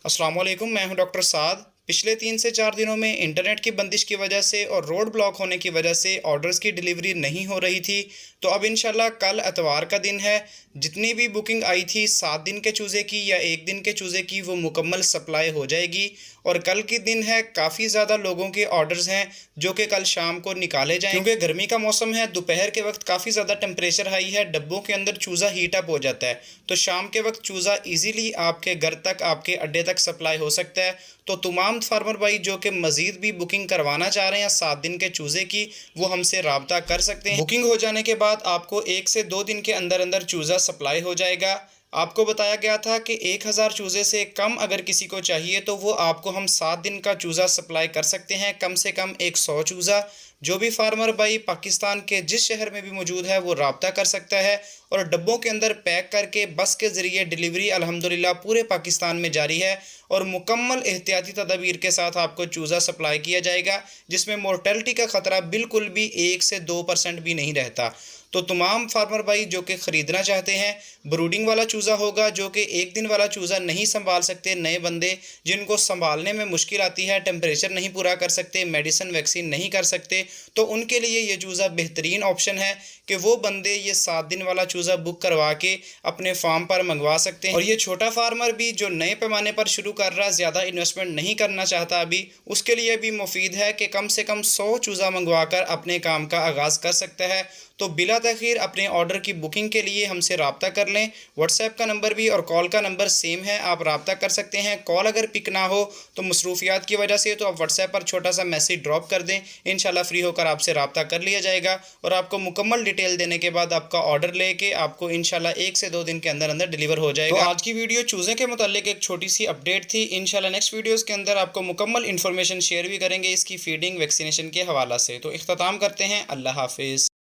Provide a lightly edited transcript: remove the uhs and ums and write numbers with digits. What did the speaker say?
अस्सलाम वालेकुम, मैं हूं डॉक्टर साद। पिछले 3 से 4 दिनों में इंटरनेट की बंदिश की वजह से और रोड ब्लॉक होने की वजह से ऑर्डर्स की डिलीवरी नहीं हो रही थी। तो अब इंशाल्लाह कल एतवार का दिन है। जितनी भी बुकिंग आई थी 7 दिन के चूज़े की या 1 दिन के चूज़े की, वो मुकम्मल सप्लाई हो जाएगी। और कल के दिन है, काफ़ी ज़्यादा लोगों के ऑर्डर्स हैं जो कि कल शाम को निकाले जाएंगे। क्योंकि गर्मी का मौसम है, दोपहर के वक्त काफ़ी ज़्यादा टेम्परेचर हाई है, डब्बों के अंदर चूज़ा हीट अप हो जाता है। तो शाम के वक्त चूज़ा ईजीली आपके घर तक, आपके अड्डे तक सप्लाई हो सकता है। तो तमाम फार्मर भाई जो कि मज़ीद भी बुकिंग करवाना चाह रहे हैं 7 दिन के चूज़े की, वो हमसे रब्ता कर सकते हैं। बुकिंग हो जाने के बाद आपको 1 से 2 दिन के अंदर अंदर चूज़ा सप्लाई हो जाएगा। आपको बताया गया था कि 1000 चूज़े से कम अगर किसी को चाहिए तो वो आपको हम 7 दिन का चूज़ा सप्लाई कर सकते हैं, कम से कम 100 चूज़ा। जो भी फार्मर भाई पाकिस्तान के जिस शहर में भी मौजूद है वो रब्ता कर सकता है और डब्बों के अंदर पैक करके बस के ज़रिए डिलीवरी अल्हम्दुलिल्लाह पूरे पाकिस्तान में जारी है। और मुकम्मल एहतियाती तदाबीर के साथ आपको चूज़ा सप्लाई किया जाएगा, जिसमें मोर्टेलिटी का ख़तरा बिल्कुल भी 1 से 2% भी नहीं रहता। तो तमाम फार्मर भाई जो कि ख़रीदना चाहते हैं, ब्रूडिंग वाला चूज़ा होगा, जो कि 1 दिन वाला चूज़ा नहीं संभाल सकते, नए बंदे जिनको संभालने में मुश्किल आती है, टेम्परेचर नहीं पूरा कर सकते, मेडिसिन वैक्सीन नहीं कर सकते, तो उनके लिए ये चूज़ा बेहतरीन ऑप्शन है कि वो बंदे ये 7 दिन वाला चूज़ा बुक करवा के अपने फार्म पर मंगवा सकते हैं। और ये छोटा फार्मर भी जो नए पैमाने पर शुरू कर रहा है, ज़्यादा इन्वेस्टमेंट नहीं करना चाहता अभी, उसके लिए भी मुफीद है कि कम से कम 100 चूज़ा मंगवा कर अपने काम का आगाज़ कर सकता है। तो बिला तखीर अपने ऑर्डर की बुकिंग के लिए हमसे रब्ता कर लें। व्हाट्सएप का नंबर भी और कॉल का नंबर सेम है, आप रब्ता कर सकते हैं। कॉल अगर पिक ना हो तो मसरूफियात की वजह से, तो आप व्हाट्सएप पर छोटा सा मैसेज ड्रॉप कर दें, इंशाल्लाह फ्री होकर आपसे रब्ता कर लिया जाएगा। और आपको मुकम्मल डिटेल देने के बाद आपका ऑर्डर लेके आपको इंशाल्लाह 1 से 2 दिन के अंदर अंदर डिलीवर हो जाएगा। तो आज की वीडियो चूज़े के मुतालिक एक छोटी सी अपडेट थी। इंशाल्लाह नेक्स्ट वीडियोज़ के अंदर आपको मुकम्मल इन्फॉर्मेशन शेयर भी करेंगे इसकी फीडिंग वैक्सीनेशन के हवाला से। तो इख्तिताम करते हैं, अल्लाह हाफिज़।